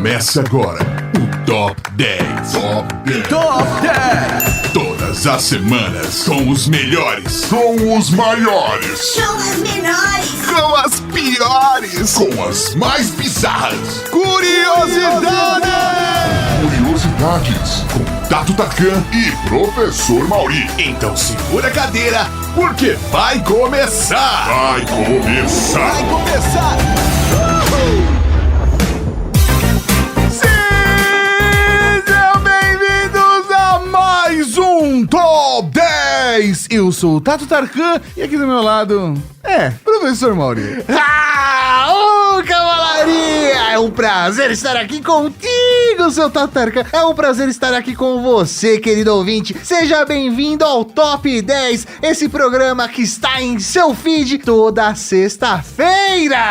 Começa agora o Top 10. Top 10! Todas as semanas com os melhores, com os maiores, Com as menores, com as piores, com as mais bizarras. Curiosidades! Curiosidades com Tato Tarkan e Professor Mauri. Então segura a cadeira, porque vai começar! Vai começar! Vai começar! Sejam bem-vindos a mais um Top 10! Eu sou o Tato Tarkan e aqui do meu lado, Professor Mauri. Ô, cavalaria! É um prazer estar aqui contigo, seu Tato Tarkan. É um prazer estar aqui com você, querido ouvinte. Seja bem-vindo ao Top 10, esse programa que está em seu feed toda sexta-feira.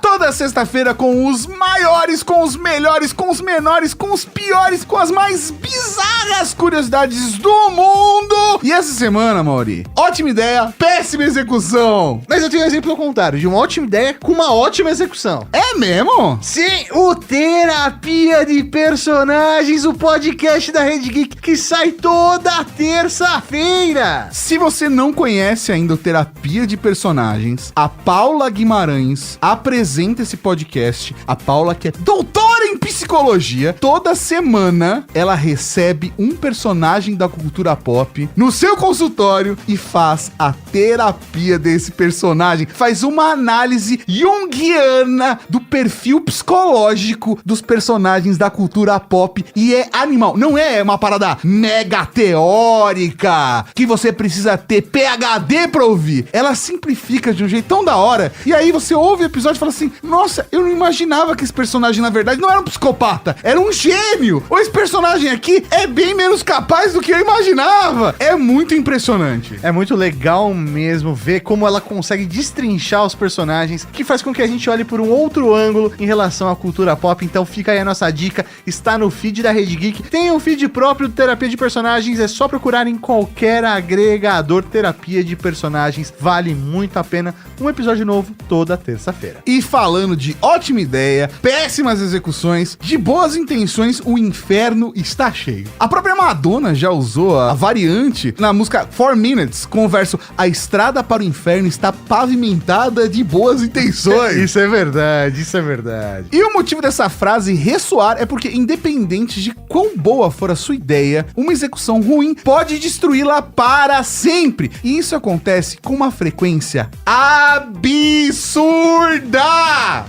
Toda sexta-feira com os maiores, com os melhores, com os menores, com os piores, com as mais bizarras curiosidades do mundo. E essa semana, Mauri, ótima ideia, péssima execução. Mas eu tenho um exemplo ao contrário, de uma ótima ideia com uma ótima execução. É mesmo? Sim, o Terapia de Personagens, o podcast da Rede Geek que sai toda terça-feira. Se você não conhece ainda o Terapia de Personagens, a Paula Guimarães apresenta esse podcast. A Paula, que é doutora em psicologia, toda semana ela recebe um personagem da cultura pop no seu consultório e faz a terapia desse personagem. Faz uma análise junguiana do perfil psicológico dos personagens da cultura pop e é animal. Não é uma parada mega teórica que você precisa ter PhD pra ouvir. Ela simplifica de um jeito tão da hora. E aí você ouve o episódio e fala assim: nossa, eu não imaginava que esse personagem na verdade não era um psicopata, era um gênio. Ou esse personagem aqui é bem menos capaz do que eu imaginava. É muito impressionante. É muito legal mesmo ver como ela consegue destrinchar os personagens, que faz com que a gente olhe por um outro ângulo em relação à cultura pop. Então fica aí a nossa dica, está no feed da Rede Geek. Tem um feed próprio do Terapia de Personagens, é só procurar em qualquer agregador. Terapia de Personagens, vale muito a pena. Um episódio novo toda terça-feira. E falando de ótima ideia, péssimas execuções, de boas intenções, o inferno está cheio. A própria Madonna já usou a variante na música 4 Minutes com o verso: a estrada para o inferno está pavimentada de boas intenções. Isso é verdade, isso é verdade. E o motivo dessa frase ressoar é porque, independente de quão boa for a sua ideia, uma execução ruim pode destruí-la para sempre. E isso acontece com uma frequência absurda!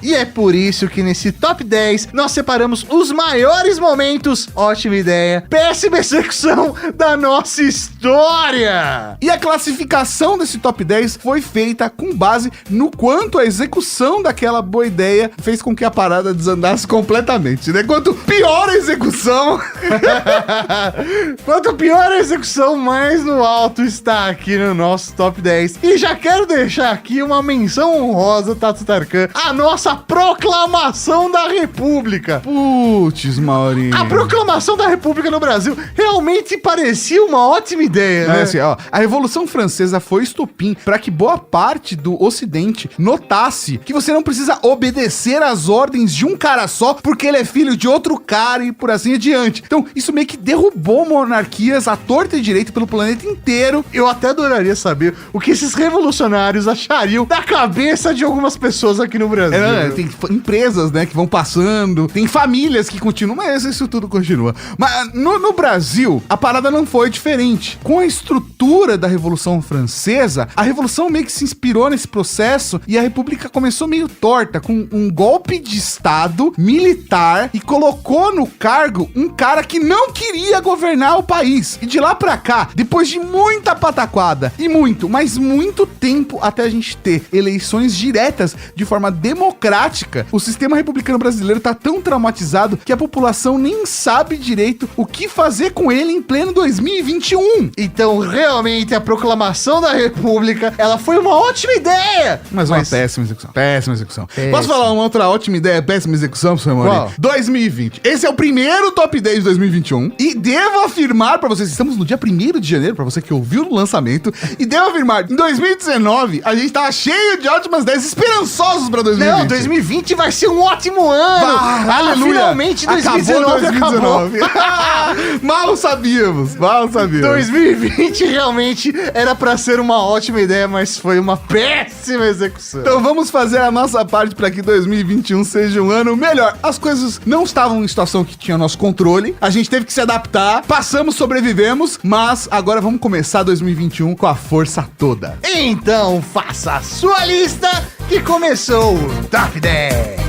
E é por isso que nesse Top 10 nós separamos os maiores momentos, ótima ideia, péssima execução da nossa história. E a classificação desse Top 10 foi feita com base no quanto a execução daquela boa ideia fez com que a parada desandasse completamente, né? Quanto pior a execução... Quanto pior a execução, mais no alto está aqui no nosso Top 10. E já quero deixar aqui uma menção honrosa, Tato Tarkan, a nossa Proclamação da República. Putz, Maurinho. A Proclamação da República no Brasil realmente parecia uma ótima ideia, né? Assim, ó, a Revolução Francesa foi estopim para que boa parte do Ocidente notasse que você não precisa obedecer às ordens de um cara só porque ele é filho de outro cara e por assim adiante. Então, isso meio que derrubou monarquias à torta e direito pelo planeta inteiro. Eu até adoraria saber o que esses revolucionários achariam da cabeça de algumas pessoas aqui no Brasil. Tem empresas, né, que vão passando, tem famílias que continuam, mas isso tudo continua. Mas no Brasil, a parada não foi diferente. Com a estrutura da Revolução Francesa, a Revolução meio que se inspirou nesse processo e a República começou meio torta, com um golpe de Estado militar e colocou no cargo um cara que não queria governar o país. E de lá pra cá, depois de muita pataquada e mas muito tempo até a gente ter eleições diretas de forma democrática, o sistema republicano brasileiro tá tão traumatizado que a população nem sabe direito o que fazer com ele em pleno 2021. Então, realmente, a Proclamação da República, ela foi uma ótima ideia. Mas uma péssima execução. Péssima execução. Posso falar uma outra ótima ideia, péssima execução, professor Mauri? 2020. Esse é o primeiro Top 10 de 2021 e devo afirmar pra vocês, estamos no dia 1º de janeiro, pra você que ouviu no lançamento, e devo afirmar, em 2019, a gente tava cheio de ótimas ideias, esperançosos pra 2020. Não, 2020 vai ser um ótimo ano. aleluia! Finalmente 2019 acabou. Mal sabíamos. 2020 realmente era pra ser uma ótima ideia, mas foi uma péssima execução. Então vamos fazer a nossa parte para que 2021 seja um ano melhor. As coisas não estavam em situação que tinha nosso controle, a gente teve que se adaptar, passamos, sobrevivemos, mas agora vamos começar 2021 com a força toda. Então faça a sua lista que começou o Top 10.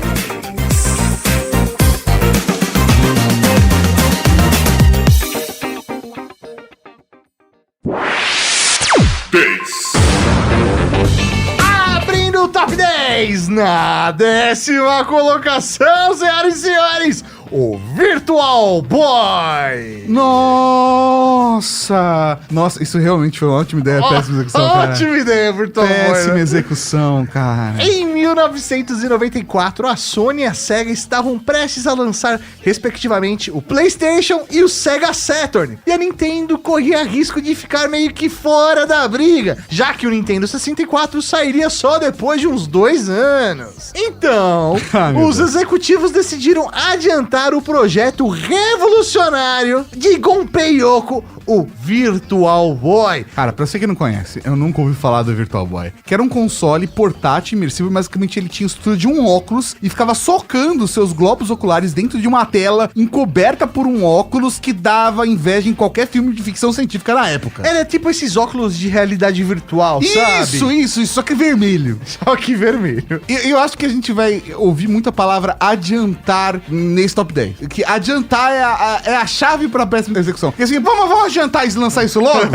Abrindo o Top 10 na 10ª colocação, senhoras e senhores, o Virtual Boy. Nossa, isso realmente foi uma ótima ideia, péssima execução, cara. Ótima ideia, Virtual Boy. Péssima execução, cara. Em 1994, a Sony e a Sega estavam prestes a lançar, respectivamente, o PlayStation e o Sega Saturn. E a Nintendo corria risco de ficar meio que fora da briga, já que o Nintendo 64 sairia só depois de uns 2 anos. Então, os executivos decidiram adiantar o projeto revolucionário de Gunpei Yokoi, o Virtual Boy. Cara, pra você que não conhece, eu nunca ouvi falar do Virtual Boy, que era um console portátil imersivo, basicamente ele tinha a estrutura de um óculos e ficava socando seus globos oculares dentro de uma tela encoberta por um óculos que dava inveja em qualquer filme de ficção científica na época. Era tipo esses óculos de realidade virtual, sabe? Isso, só que vermelho. Só que vermelho. Eu acho que a gente vai ouvir muita palavra adiantar nesse Top 10. Que adiantar é a chave pra péssima execução. Porque assim, vamos adiantar e lançar isso logo?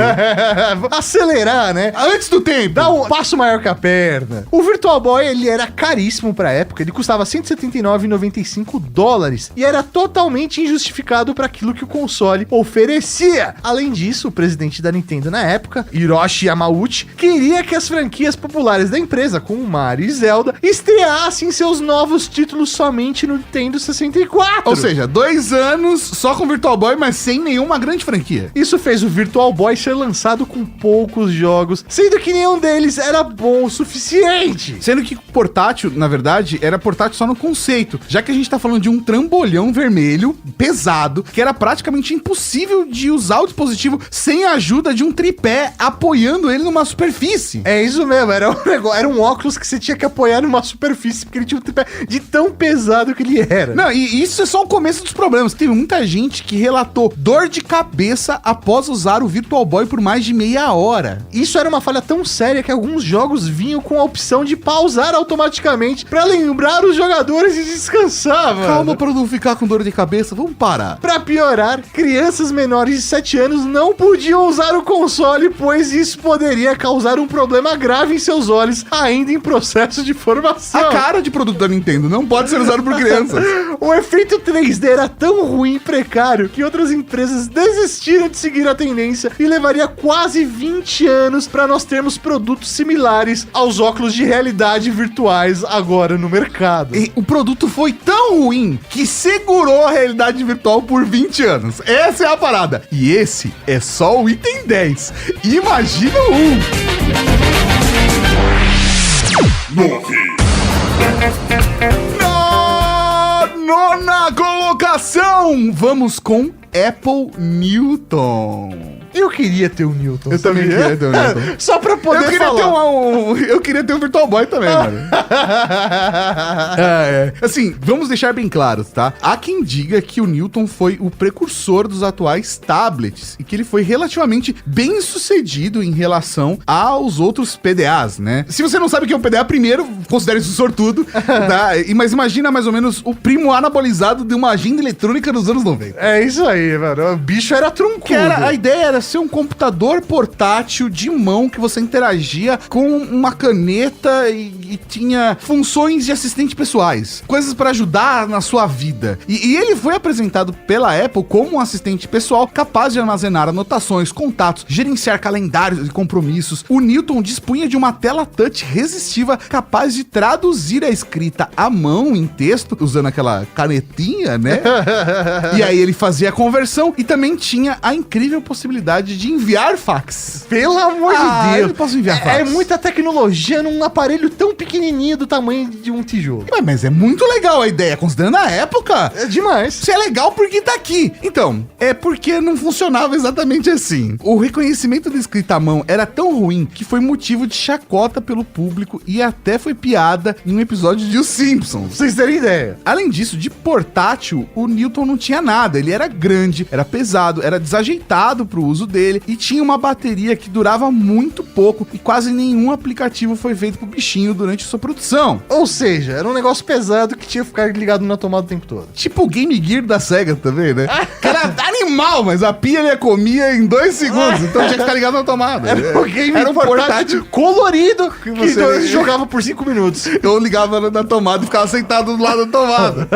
Acelerar, né? Antes do tempo. Dá um passo maior que a perna. O Virtual Boy, ele era caríssimo pra época. Ele custava $179,95 e era totalmente injustificado para aquilo que o console oferecia. Além disso, o presidente da Nintendo na época, Hiroshi Yamauchi, queria que as franquias populares da empresa, como Mario e Zelda, estreassem seus novos títulos somente no Nintendo 64. Ou seja, 2 anos só com Virtual Boy, mas sem nenhuma grande franquia. Isso fez o Virtual Boy ser lançado com poucos jogos, sendo que nenhum deles era bom o suficiente. Sendo que portátil, na verdade, era portátil só no conceito, já que a gente tá falando de um trambolhão vermelho, pesado, que era praticamente impossível de usar o dispositivo sem a ajuda de um tripé apoiando ele numa superfície. É isso mesmo, era um óculos que você tinha que apoiar numa superfície, porque ele tinha um tripé de tão pesado que ele era. Não, e isso é só o começo dos problemas. Teve muita gente que relatou dor de cabeça após usar o Virtual Boy por mais de meia hora. Isso era uma falha tão séria que alguns jogos vinham com a opção de pausar automaticamente pra lembrar os jogadores de descansar, mano. Calma pra não ficar com dor de cabeça, vamos parar. Pra piorar, crianças menores de 7 anos não podiam usar o console, pois isso poderia causar um problema grave em seus olhos, ainda em processo de formação. A cara de produto da Nintendo não pode ser usado por crianças. O efeito 3D era tão ruim e precário que outras empresas desistiram de seguir a tendência e levaria quase 20 anos para nós termos produtos similares aos óculos de realidade virtuais agora no mercado. E o produto foi tão ruim que segurou a realidade virtual por 20 anos. Essa é a parada. E esse é só o item 10. Imagina o 9. Na 9ª colocação, vamos com Apple Newton. Eu queria ter um Newton. Eu também queria ter um Newton. Só pra poder falar. Eu queria ter um Virtual Boy também, mano. Assim, vamos deixar bem claro, tá? Há quem diga que o Newton foi o precursor dos atuais tablets e que ele foi relativamente bem sucedido em relação aos outros PDAs, né? Se você não sabe o que é um PDA, primeiro, considere isso sortudo, tá? Mas imagina mais ou menos o primo anabolizado de uma agenda eletrônica dos anos 90. É isso aí, mano. O bicho era truncudo. A ideia era ser um computador portátil de mão que você interagia com uma caneta e tinha funções de assistente pessoais, coisas para ajudar na sua vida. E ele foi apresentado pela Apple como um assistente pessoal capaz de armazenar anotações, contatos, gerenciar calendários e compromissos. O Newton dispunha de uma tela touch resistiva capaz de traduzir a escrita à mão em texto, usando aquela canetinha, né? E aí ele fazia a conversão e também tinha a incrível possibilidade capacidade de enviar fax. Pelo amor de Deus. Eu não posso enviar fax. É muita tecnologia num aparelho tão pequenininho do tamanho de um tijolo. Ué, mas é muito legal a ideia, considerando a época. É demais. Isso é legal porque tá aqui. Então, é porque não funcionava exatamente assim. O reconhecimento da escrita à mão era tão ruim que foi motivo de chacota pelo público e até foi piada em um episódio de Os Simpsons. Pra vocês terem ideia. Além disso, de portátil, o Newton não tinha nada. Ele era grande, era pesado, era desajeitado pro uso dele e tinha uma bateria que durava muito pouco e quase nenhum aplicativo foi feito pro bichinho durante sua produção. Ou seja, era um negócio pesado que tinha que ficar ligado na tomada o tempo todo. Tipo o Game Gear da SEGA também, né? Que era animal, mas a pia ele comia em 2 segundos, então tinha que ficar ligado na tomada. Era um game Era um portátil colorido que você- você jogava por 5 minutos. Eu ligava na tomada e ficava sentado do lado da tomada.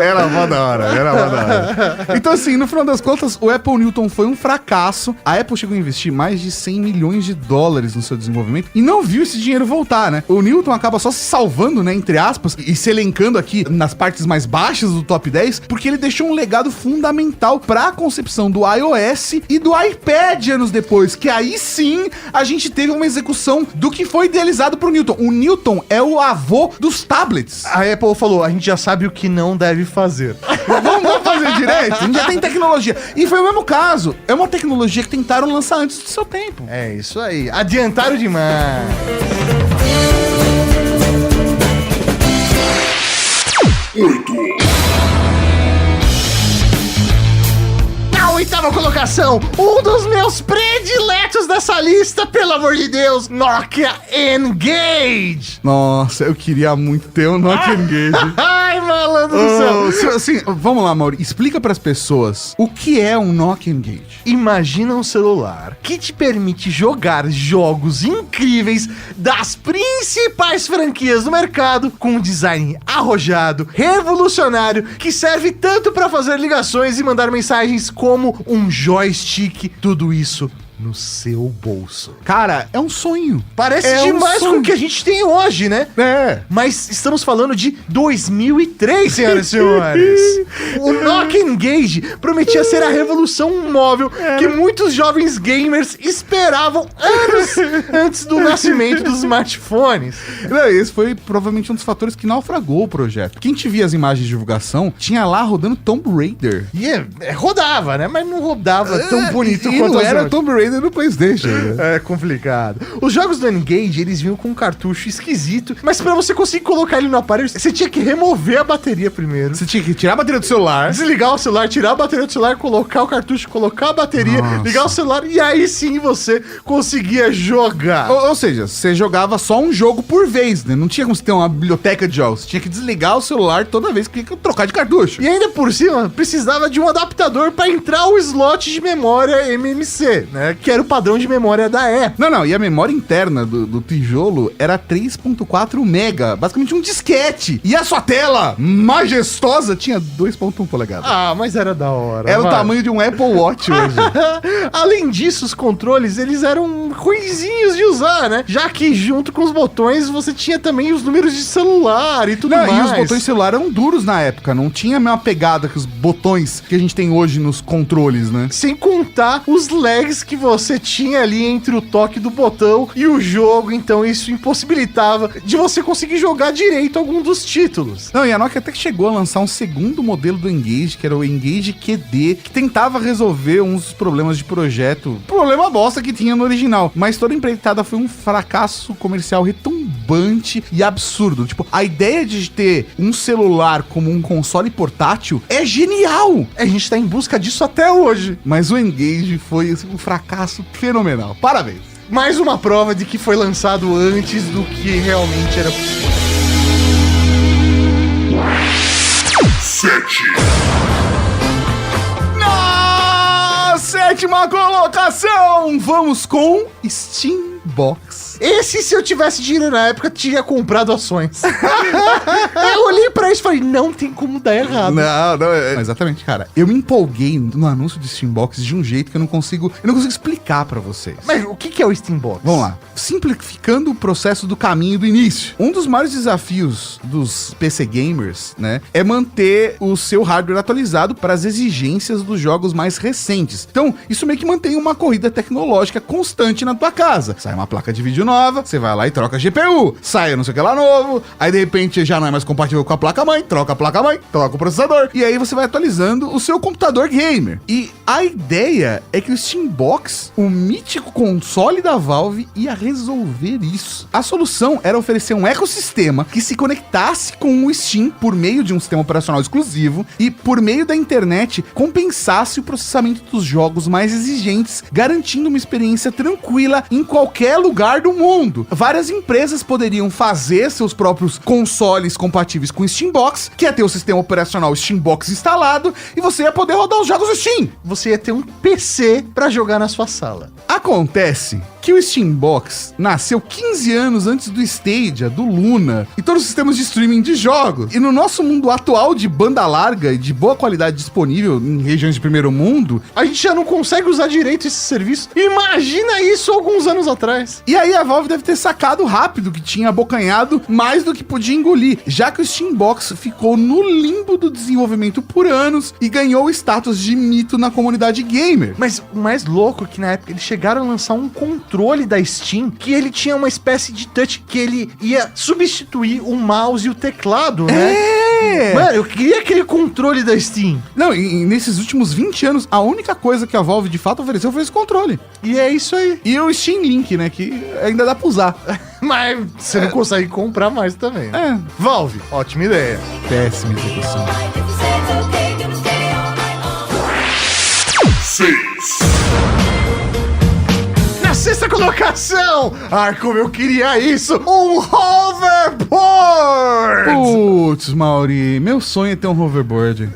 Era mó da hora, era mó da hora. Então assim, no final das contas, o Apple Newton foi um fracasso. A Apple chegou a investir mais de 100 milhões de dólares no seu desenvolvimento e não viu esse dinheiro voltar, né? O Newton acaba só se salvando, né, entre aspas, e se elencando aqui nas partes mais baixas do top 10, porque ele deixou um legado fundamental para a concepção do iOS e do iPad anos depois, que aí sim a gente teve uma execução do que foi idealizado pro Newton. O Newton é o avô dos tablets. A Apple falou, a gente já sabe o que não deve fazer. Vamos fazer direito? A gente já tem tecnologia. E foi o mesmo caso. É uma tecnologia que tentaram lançar antes do seu tempo. É isso aí, adiantaram demais. Na oitava colocação, um dos meus prediletos dessa lista, pelo amor de Deus, Nokia N-Gage. Nossa, eu queria muito ter um Nokia N-Gage. Ai, malandro do céu. Assim, vamos lá, Mauri. Explica pras pessoas o que é um Nokia N-Gage. Imagina um celular que te permite jogar jogos incríveis das principais franquias do mercado com um design arrojado, revolucionário, que serve tanto para fazer ligações e mandar mensagens como um joystick, tudo isso no seu bolso. Cara, é um sonho. Parece É um demais sonho. com o que a gente tem hoje, né? É. Mas estamos falando de 2003, senhoras e senhores. O Nokia N-Gage prometia ser a revolução móvel que muitos jovens gamers esperavam anos antes do nascimento dos smartphones. Não, esse foi provavelmente um dos fatores que naufragou o projeto. Quem te via as imagens de divulgação, tinha lá rodando Tomb Raider. E rodava, né? Mas não rodava tão bonito e quanto não as era outras. Tomb Raider no PlayStation, né? É complicado. Os jogos do N-Gage, eles vinham com um cartucho esquisito, mas pra você conseguir colocar ele no aparelho, você tinha que remover a bateria primeiro. Você tinha que tirar a bateria do celular. Desligar o celular, tirar a bateria do celular, colocar o cartucho, colocar a bateria, Nossa. ligar o celular e aí sim você conseguia jogar. Ou seja, você jogava só um jogo por vez, né? Não tinha como você ter uma biblioteca de jogos. Você tinha que desligar o celular toda vez que ia trocar de cartucho. E ainda por cima, precisava de um adaptador para entrar o slot de memória MMC, né? Que era o padrão de memória da Apple. Não, e a memória interna do tijolo era 3.4 mega, basicamente um disquete. E a sua tela majestosa tinha 2.1 polegadas. Ah, mas era da hora. Era o vai. tamanho de um Apple Watch hoje. Além disso, os controles, eles eram ruinzinhos de usar, né? Já que junto com os botões, você tinha também os números de celular e tudo Não, mais. e os botões celular eram duros na época, não tinha a mesma pegada que os botões que a gente tem hoje nos controles, né? Sem contar os lags que você tinha ali entre o toque do botão e o jogo, então isso impossibilitava de você conseguir jogar direito algum dos títulos. Não, e a Nokia até que chegou a lançar um segundo modelo do N-Gage, que era o N-Gage QD, que tentava resolver uns dos problemas de projeto. Problema bosta que tinha no original. Mas toda a empreitada foi um fracasso comercial retumbante e absurdo. Tipo, a ideia de ter um celular como um console portátil é genial! A gente tá em busca disso até hoje. Mas o N-Gage foi assim, um fracasso fenomenal. Parabéns! Mais uma prova de que foi lançado antes do que realmente era possível. 7. Na sétima colocação, vamos com Steambox. Esse, se eu tivesse dinheiro na época, tinha comprado ações. Eu olhei pra isso e falei, não tem como dar errado. Não, exatamente, cara. Eu me empolguei no anúncio do Steambox de um jeito que eu não consigo explicar pra vocês. Mas o que é o Steambox? Vamos lá. Simplificando o processo do caminho do início. Um dos maiores desafios dos PC gamers, né, é manter o seu hardware atualizado para as exigências dos jogos mais recentes. Então, isso meio que mantém uma corrida tecnológica constante na tua casa. Sai uma placa de vídeo nova, você vai lá e troca a GPU. Sai não sei o que lá novo, aí de repente já não é mais compatível com a placa-mãe, troca a placa-mãe, troca o processador. E aí você vai atualizando o seu computador gamer. E a ideia é que o Steambox, o mítico console da Valve, ia resolver isso. A solução era oferecer um ecossistema que se conectasse com o Steam por meio de um sistema operacional exclusivo e por meio da internet compensasse o processamento dos jogos mais exigentes, garantindo uma experiência tranquila em qualquer lugar do mundo. Várias empresas poderiam fazer seus próprios consoles compatíveis com o Steambox, que ia ter o sistema operacional Steambox instalado e você ia poder rodar os jogos do Steam. Você ia ter um PC pra jogar na sua sala. Acontece que o Steambox nasceu 15 anos antes do Stadia, do Luna e todos os sistemas de streaming de jogos. E no nosso mundo atual de banda larga e de boa qualidade disponível em regiões de primeiro mundo, a gente já não consegue usar direito esse serviço. Imagina isso alguns anos atrás. E aí a Valve deve ter sacado rápido que tinha abocanhado mais do que podia engolir, já que o Steambox ficou no limbo do desenvolvimento por anos e ganhou o status de mito na comunidade gamer. Mas o mais louco é que na época eles chegaram a lançar um controle da Steam que ele tinha uma espécie de touch que ele ia substituir o mouse e o teclado, né? Mano, eu queria aquele controle da Steam. Não, e nesses últimos 20 anos, a única coisa que a Valve de fato ofereceu foi esse controle. E é isso aí. E o Steam Link, né, que ainda dá pra usar. Mas você não consegue comprar mais também. É. Valve, ótima ideia. Péssima execução. 6. Na sexta colocação, como eu queria isso, um hoverboard! Putz, Mauri, meu sonho é ter um hoverboard.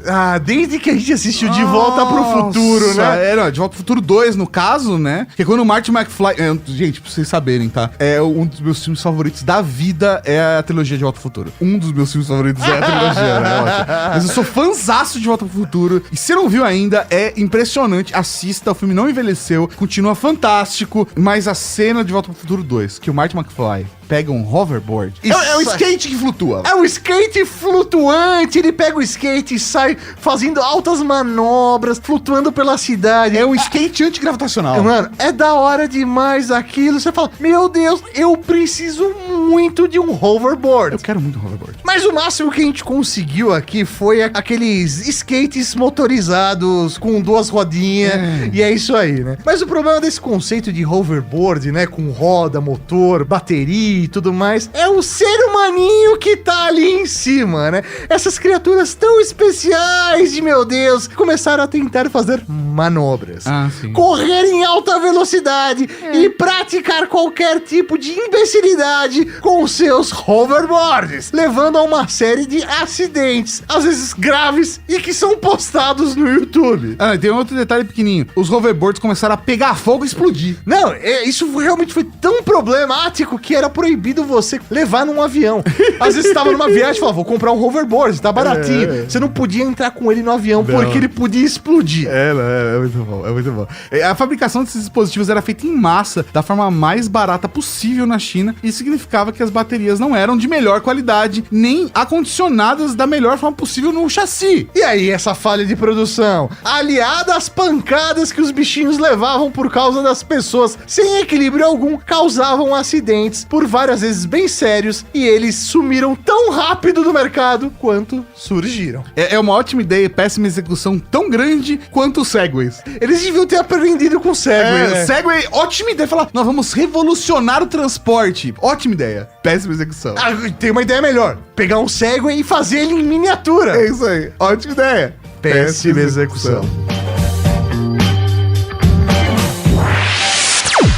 Desde que a gente assistiu De Volta pro Futuro, né? De Volta pro Futuro 2, no caso, né? Que quando o Marty McFly... gente, pra vocês saberem, tá? Um dos meus filmes favoritos da vida é a trilogia De Volta pro Futuro. Um dos meus filmes favoritos é a trilogia, né? Ótimo. Mas eu sou fãzaço de Volta pro Futuro. E se não viu ainda, é impressionante. Assista, o filme não envelheceu, continua fantástico. Mas a cena de Volta pro Futuro 2, que o Marty McFly pega um hoverboard. É um skate que flutua. É um skate flutuante. Ele pega o skate e sai fazendo altas manobras, flutuando pela cidade. É um skate antigravitacional. Mano, é da hora demais aquilo. Você fala, meu Deus, eu preciso muito de um hoverboard. Eu quero muito um hoverboard. Mas o máximo que a gente conseguiu aqui foi aqueles skates motorizados com duas rodinhas. E é isso aí, né? Mas o problema desse conceito de hoverboard, né, com roda, motor, bateria e tudo mais, é o ser humaninho que tá ali em cima, né? Essas criaturas tão especiais de meu Deus, começaram a tentar fazer manobras, correr em alta velocidade e praticar qualquer tipo de imbecilidade com seus hoverboards, levando a uma série de acidentes, às vezes graves, e que são postados no YouTube. Tem outro detalhe pequenininho. Os hoverboards começaram a pegar fogo e explodir. Não, isso realmente foi tão problemático que era proibido você levar num avião. Às vezes você tava numa viagem e falava, vou comprar um hoverboard, tá baratinho. Você não podia entrar com ele no avião porque ele podia explodir. É muito bom, é muito bom. A fabricação desses dispositivos era feita em massa, da forma mais barata possível na China, e significava que as baterias não eram de melhor qualidade, nem acondicionadas da melhor forma possível no chassi. E aí, essa falha de produção, aliada às pancadas que os bichinhos levavam por causa das pessoas sem equilíbrio algum, causavam acidentes por várias vezes bem sérios, e eles sumiram tão rápido do mercado quanto surgiram. É uma ótima ideia e péssima execução tão grande quanto os Segways. Eles deviam ter aprendido com o Segway, né? Segway, ótima ideia. Falar, nós vamos revolucionar o transporte. Ótima ideia. Péssima execução. Tem uma ideia melhor. Pegar um Segway e fazer ele em miniatura. É isso aí. Ótima ideia. Péssima execução.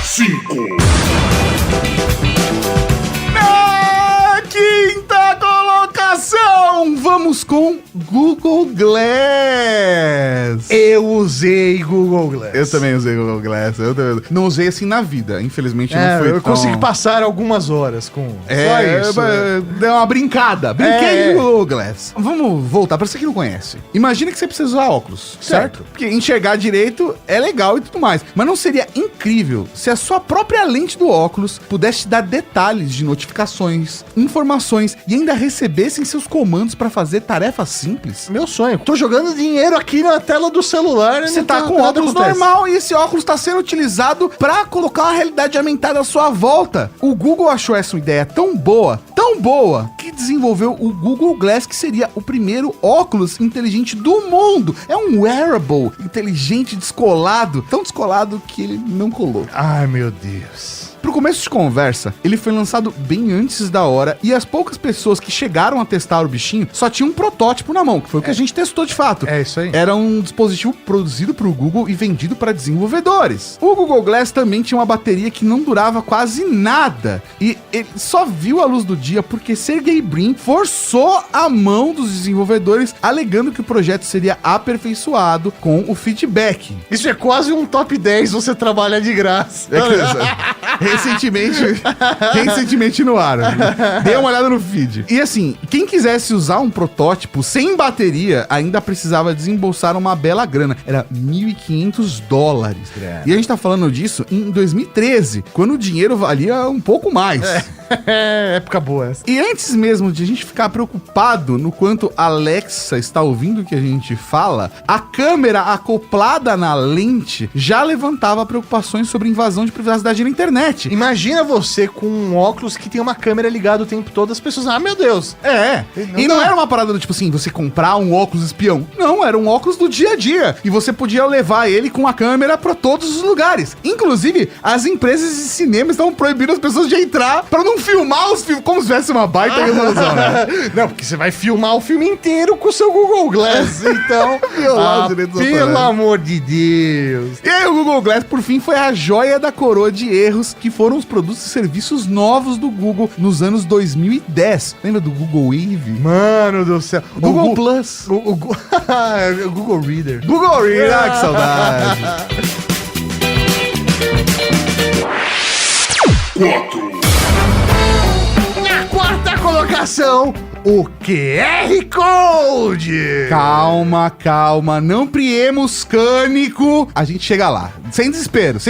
5. Na quinta colocação, vamos com Google Glass. Eu usei Google Glass. Eu também usei Google Glass. Não usei assim na vida, infelizmente não foi eu consegui passar algumas horas com só isso. Deu uma brincada. Brinquei de Google Glass. Vamos voltar pra você que não conhece. Imagina que você precisa usar óculos, certo? Porque enxergar direito é legal e tudo mais. Mas não seria incrível se a sua própria lente do óculos pudesse te dar detalhes de notificações, informações e ainda recebessem seus comandos pra fazer tarefas simples? Meu sonho. Tô jogando dinheiro aqui na tela do celular. Você tá com óculos normal e esse óculos tá sendo utilizado pra colocar uma realidade aumentada à sua volta. O Google achou essa ideia tão boa, que desenvolveu o Google Glass, que seria o primeiro óculos inteligente do mundo. É um wearable inteligente descolado, tão descolado que ele não colou. Ai, meu Deus. Pro começo de conversa, ele foi lançado bem antes da hora e as poucas pessoas que chegaram a testar o bichinho só tinham um protótipo na mão, que foi o que a gente testou de fato. É isso aí. Era um dispositivo produzido pro Google e vendido para desenvolvedores. O Google Glass também tinha uma bateria que não durava quase nada e ele só viu a luz do dia porque Sergey Brin forçou a mão dos desenvolvedores, alegando que o projeto seria aperfeiçoado com o feedback. Isso é quase um top 10, você trabalha de graça. Recentemente no ar. Dê uma olhada no feed. E assim, quem quisesse usar um protótipo sem bateria ainda precisava desembolsar uma bela grana. Era $1.500. E a gente tá falando disso em 2013, quando o dinheiro valia um pouco mais. Época boa essa. E antes mesmo de a gente ficar preocupado no quanto a Alexa está ouvindo o que a gente fala, a câmera acoplada na lente já levantava preocupações sobre invasão de privacidade na internet. Imagina você com um óculos que tem uma câmera ligada o tempo todo, as pessoas, meu Deus. Não era uma parada do tipo assim, você comprar um óculos espião. Não, era um óculos do dia a dia. E você podia levar ele com a câmera pra todos os lugares. Inclusive, as empresas de cinema estavam proibindo as pessoas de entrar pra não filmar os filmes, como se tivesse uma baita resolução, né? Não, porque você vai filmar o filme inteiro com o seu Google Glass, então... pelo amor de Deus. E aí o Google Glass, por fim, foi a joia da coroa de erros que foram os produtos e serviços novos do Google nos anos 2010. Lembra do Google Wave? Mano do céu. Google Plus. O Google Reader. Google Reader, que saudade. 4. Na quarta colocação, o QR Code. Calma, não priemos cânico. A gente chega lá, sem desespero.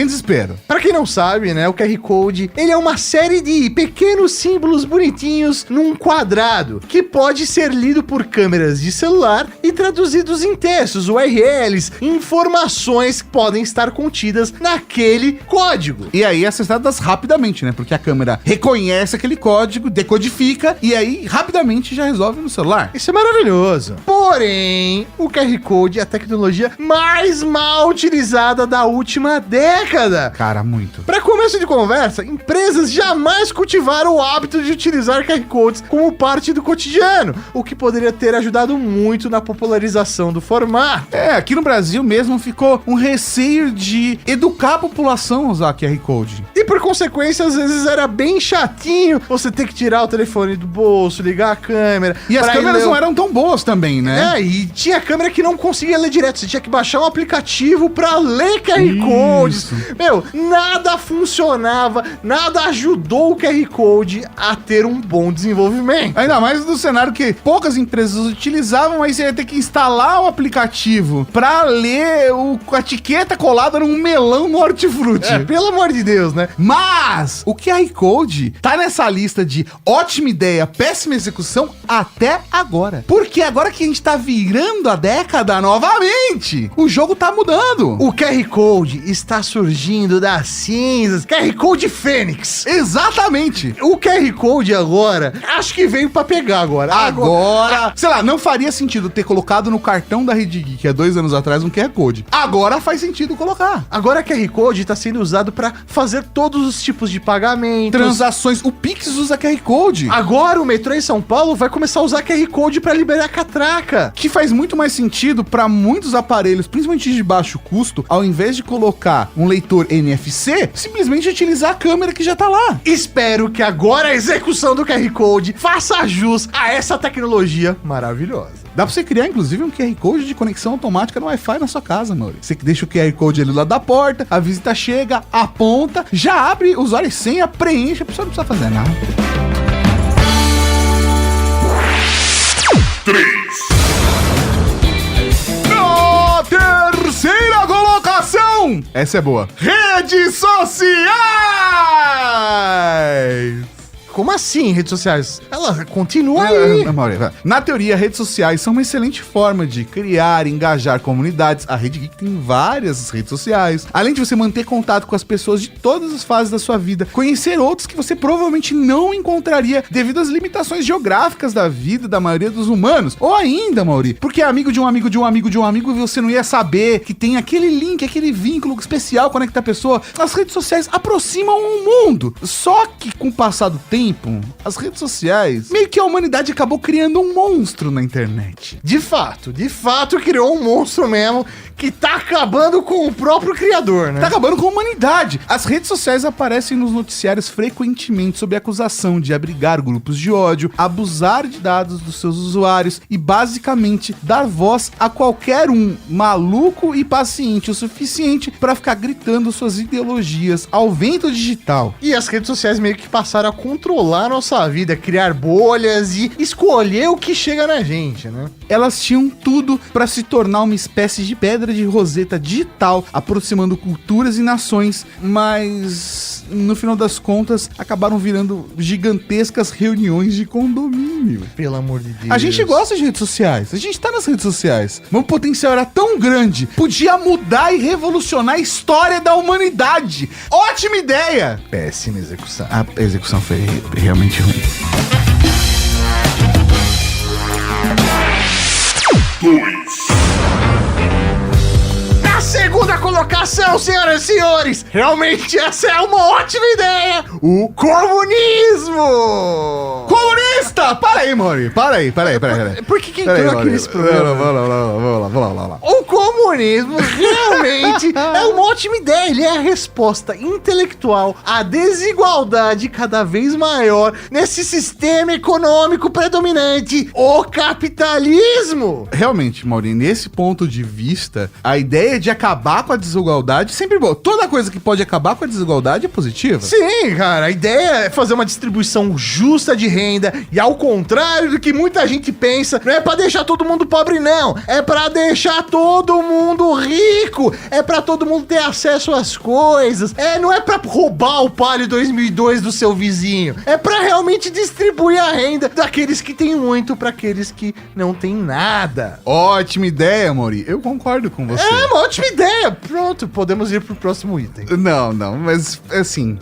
Pra quem não sabe, né, o QR Code, ele é uma série de pequenos símbolos bonitinhos num quadrado, que pode ser lido por câmeras de celular e traduzidos em textos, URLs, informações que podem estar contidas naquele código. E aí acessadas rapidamente, né, porque a câmera reconhece aquele código, decodifica e aí rapidamente já resolve no celular. Isso é maravilhoso. Porém, o QR Code é a tecnologia mais mal utilizada da última década. Cara, muito. Para começo de conversa, empresas jamais cultivaram o hábito de utilizar QR Codes como parte do cotidiano, o que poderia ter ajudado muito na popularização do formato. Aqui no Brasil mesmo ficou um receio de educar a população a usar QR Code. E por consequência, às vezes era bem chatinho você ter que tirar o telefone do bolso, ligar a câmera. E as câmeras não eram tão boas também, né? E tinha câmera que não conseguia ler direto. Você tinha que baixar um aplicativo pra ler QR Codes. Meu, nada funcionava, nada ajudou o QR Code a ter um bom desenvolvimento. Ainda mais no cenário que poucas empresas utilizavam, aí você ia ter que instalar o aplicativo pra ler a etiqueta colada num melão no hortifruti. Pelo amor de Deus, né? Mas o QR Code tá nessa lista de ótima ideia, péssima execução até agora. Porque agora que a gente tá virando a década novamente, o jogo tá mudando. O QR Code está surgindo das cinzas. QR Code Fênix. Exatamente. O QR Code agora, acho que veio pra pegar agora. Agora, sei lá, não faria sentido ter colocado colocado no cartão da Rede Geek há 2 anos atrás um QR Code. Agora faz sentido colocar. Agora QR Code tá sendo usado pra fazer todos os tipos de pagamentos. Transações. O Pix usa QR Code. Agora o metrô em São Paulo vai começar a usar QR Code pra liberar catraca. Que faz muito mais sentido para muitos aparelhos, principalmente de baixo custo, ao invés de colocar um leitor NFC, simplesmente utilizar a câmera que já tá lá. Espero que agora a execução do QR Code faça jus a essa tecnologia maravilhosa. Dá pra você criar, inclusive, um QR Code de conexão automática no Wi-Fi na sua casa, mano. Você deixa o QR Code ali lá da porta, a visita chega, aponta, já abre usuário e senha, preenche, a pessoa não precisa fazer nada. 3. Na terceira colocação, essa é boa, redes sociais. Como assim, redes sociais? Ela continua aí. Na teoria, redes sociais são uma excelente forma de criar e engajar comunidades. A Rede Geek tem várias redes sociais. Além de você manter contato com as pessoas de todas as fases da sua vida, conhecer outros que você provavelmente não encontraria devido às limitações geográficas da vida da maioria dos humanos. Ou ainda, Mauri, porque é amigo de um amigo de um amigo de um amigo e você não ia saber que tem aquele link, aquele vínculo especial que conecta a pessoa. As redes sociais aproximam o mundo. Só que com o passar do tempo, as redes sociais, meio que a humanidade acabou criando um monstro na internet. De fato criou um monstro mesmo que tá acabando com o próprio criador, né? Tá acabando com a humanidade. As redes sociais aparecem nos noticiários frequentemente sob acusação de abrigar grupos de ódio, abusar de dados dos seus usuários e basicamente dar voz a qualquer um maluco e paciente o suficiente para ficar gritando suas ideologias ao vento digital. E as redes sociais meio que passaram a controlar a nossa vida, criar bolhas e escolher o que chega na gente, né? Elas tinham tudo para se tornar uma espécie de pedra de roseta digital, aproximando culturas e nações, mas no final das contas acabaram virando gigantescas reuniões de condomínio. Pelo amor de Deus. A gente gosta de redes sociais, a gente tá nas redes sociais, mas o potencial era tão grande, podia mudar e revolucionar a história da humanidade. Ótima ideia! Péssima execução. A execução foi realmente ruim. 2. Na segunda colocação, senhoras e senhores, realmente essa é uma ótima ideia: o comunismo! Comunista! Para aí, Mori. Para aí. Por que entrou aqui nesse programa? Vamos lá. O comunismo realmente é uma ótima ideia. Ele é a resposta intelectual à desigualdade cada vez maior nesse sistema econômico predominante, o capitalismo. Realmente, Mauri, nesse ponto de vista, a ideia de acabar com a desigualdade é sempre boa. Toda coisa que pode acabar com a desigualdade é positiva. Sim, cara, a ideia é fazer uma distribuição justa de renda e, ao contrário do que muita gente pensa, não é pra deixar todo mundo pobre, não. É pra deixar todo mundo rico. É pra todo mundo ter acesso às coisas. Não é pra roubar o Palio 2002 do seu vizinho. É pra realmente distribuir a renda daqueles que têm muito pra aqueles que não têm nada. Ótima ideia, Mauri. Eu concordo com você. É uma ótima ideia. Pronto, podemos ir pro próximo item. Não, mas assim...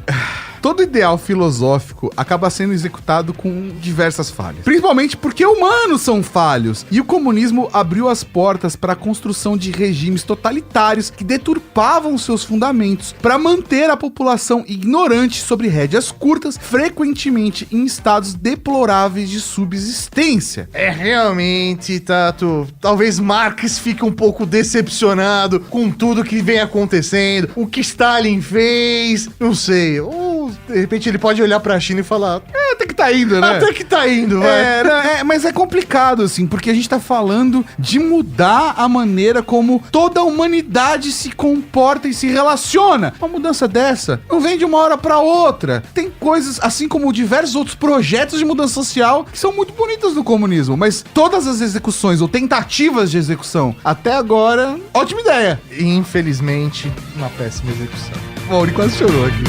Todo ideal filosófico acaba sendo executado com diversas falhas. Principalmente porque humanos são falhos. E o comunismo abriu as portas para a construção de regimes totalitários que deturpavam seus fundamentos para manter a população ignorante sobre rédeas curtas, frequentemente em estados deploráveis de subsistência. É realmente, Tato, talvez Marx fique um pouco decepcionado com tudo que vem acontecendo, o que Stalin fez, não sei, ou de repente ele pode olhar pra China e falar: até que tá indo, né? Até que tá indo, vai. Mas é complicado, assim, porque a gente tá falando de mudar a maneira como toda a humanidade se comporta e se relaciona. Uma mudança dessa não vem de uma hora pra outra. Tem coisas, assim como diversos outros projetos de mudança social, que são muito bonitos no comunismo, mas todas as execuções ou tentativas de execução, até agora, ótima ideia. Infelizmente, uma péssima execução. O Mauri quase chorou aqui.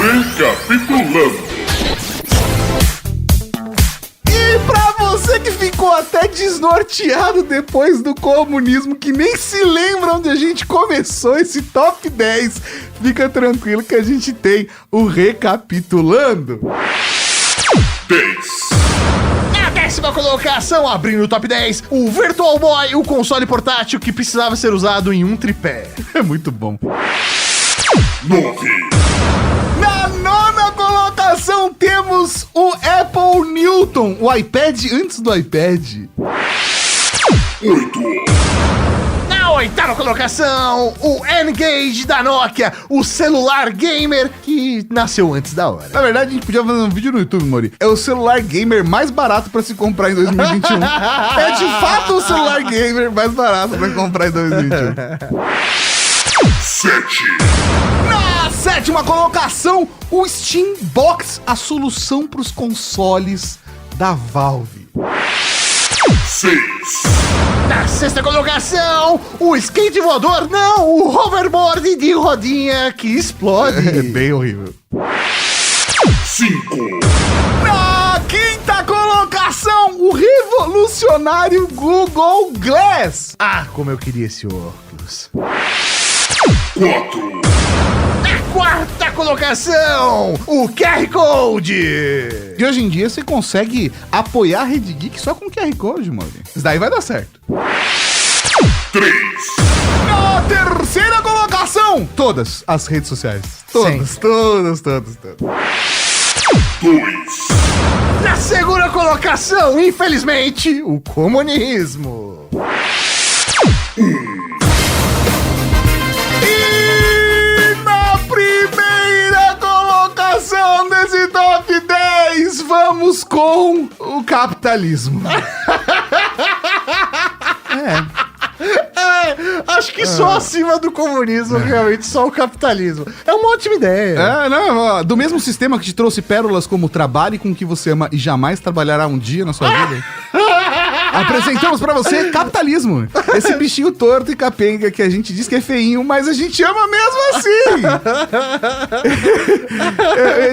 Recapitulando. E pra você que ficou até desnorteado depois do comunismo, que nem se lembra onde a gente começou esse top 10, fica tranquilo que a gente tem o Recapitulando. 10. Na décima colocação, abrindo o top 10, o Virtual Boy, o console portátil que precisava ser usado em um tripé. É muito bom. 9. Na nona colocação temos o Apple Newton, o iPad antes do iPad. 8. Na oitava colocação, o N-Gage da Nokia, o celular gamer que nasceu antes da hora. Na verdade, a gente podia fazer um vídeo no YouTube, Mori. É o celular gamer mais barato pra se comprar em 2021. É de fato o celular gamer mais barato pra comprar em 2021. 7. Na sétima colocação, o Steam Box, a solução pros consoles da Valve. 6. Na sexta colocação, o skate voador, não, o hoverboard de rodinha que explode. É bem horrível. 5. Na quinta colocação, o revolucionário Google Glass. Ah, como eu queria esse óculos. 4. Na quarta colocação, o QR Code. E hoje em dia você consegue apoiar a Rede Geek só com QR Code, mano. Isso daí vai dar certo. 3. Na terceira colocação, todas as redes sociais. Todas. 2. Na segunda colocação, infelizmente, o comunismo. E na primeira colocação desse top 10, vamos com o capitalismo. Acho que só acima do comunismo, realmente, só o capitalismo. É uma ótima ideia. Não, do mesmo sistema que te trouxe pérolas como trabalhe com o que você ama e jamais trabalhará um dia na sua vida. Apresentamos pra você capitalismo. Esse bichinho torto e capenga que a gente diz que é feinho, mas a gente ama mesmo assim.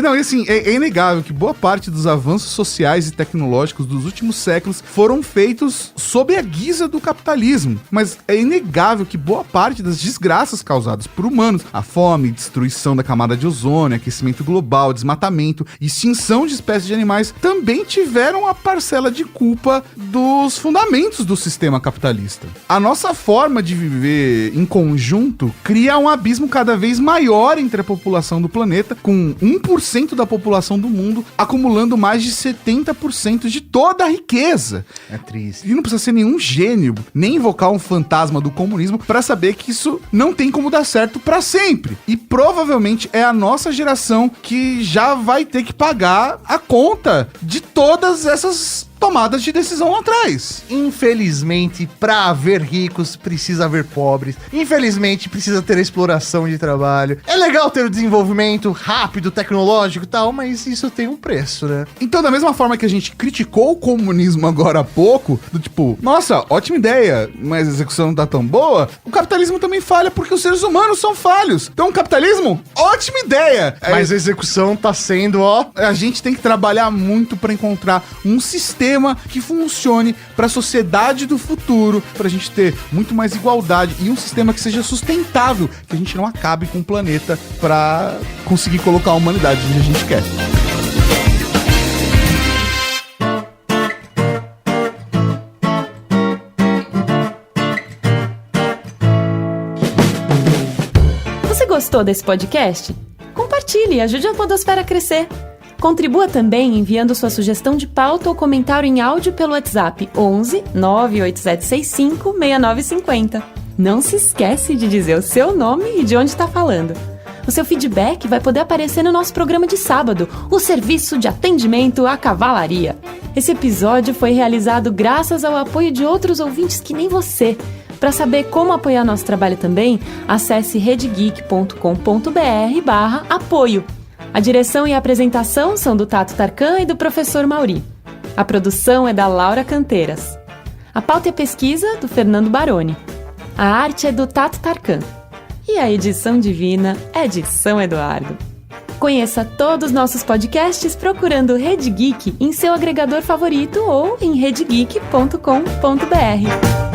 Não, e assim, é inegável que boa parte dos avanços sociais e tecnológicos dos últimos séculos foram feitos sob a guisa do capitalismo. Mas é inegável que boa parte das desgraças causadas por humanos, a fome, destruição da camada de ozônio, aquecimento global, desmatamento e extinção de espécies de animais, também tiveram a parcela de culpa dos fundamentos do sistema capitalista. A nossa forma de viver em conjunto cria um abismo cada vez maior entre a população do planeta, com 1% da população do mundo acumulando mais de 70% de toda a riqueza. É triste. E não precisa ser nenhum gênio, nem invocar um fantasma do comunismo para saber que isso não tem como dar certo para sempre. E provavelmente é a nossa geração que já vai ter que pagar a conta de todas essas tomadas de decisão lá atrás. Infelizmente, para haver ricos, precisa haver pobres. Infelizmente, precisa ter a exploração de trabalho. É legal ter o desenvolvimento rápido, tecnológico e tal, mas isso tem um preço, né? Então, da mesma forma que a gente criticou o comunismo agora há pouco, do tipo, nossa, ótima ideia, mas a execução não tá tão boa, o capitalismo também falha porque os seres humanos são falhos. Então, o capitalismo, ótima ideia. Mas a execução tá sendo, a gente tem que trabalhar muito para encontrar um sistema que funcione para a sociedade do futuro, para a gente ter muito mais igualdade e um sistema que seja sustentável, que a gente não acabe com o planeta para conseguir colocar a humanidade onde a gente quer. Você gostou desse podcast? Compartilhe e ajude a Podosfera a crescer. Contribua também enviando sua sugestão de pauta ou comentário em áudio pelo WhatsApp 11 98765 6950. Não se esquece de dizer o seu nome e de onde está falando. O seu feedback vai poder aparecer no nosso programa de sábado, o Serviço de Atendimento à Cavalaria. Esse episódio foi realizado graças ao apoio de outros ouvintes que nem você. Para saber como apoiar nosso trabalho também, acesse redegeek.com.br/apoio. A direção e a apresentação são do Tato Tarkan e do professor Mauri. A produção é da Laura Canteiras. A pauta e a pesquisa, do Fernando Baroni. A arte é do Tato Tarkan. E a edição divina é de São Eduardo. Conheça todos os nossos podcasts procurando Rede Geek em seu agregador favorito ou em redegeek.com.br.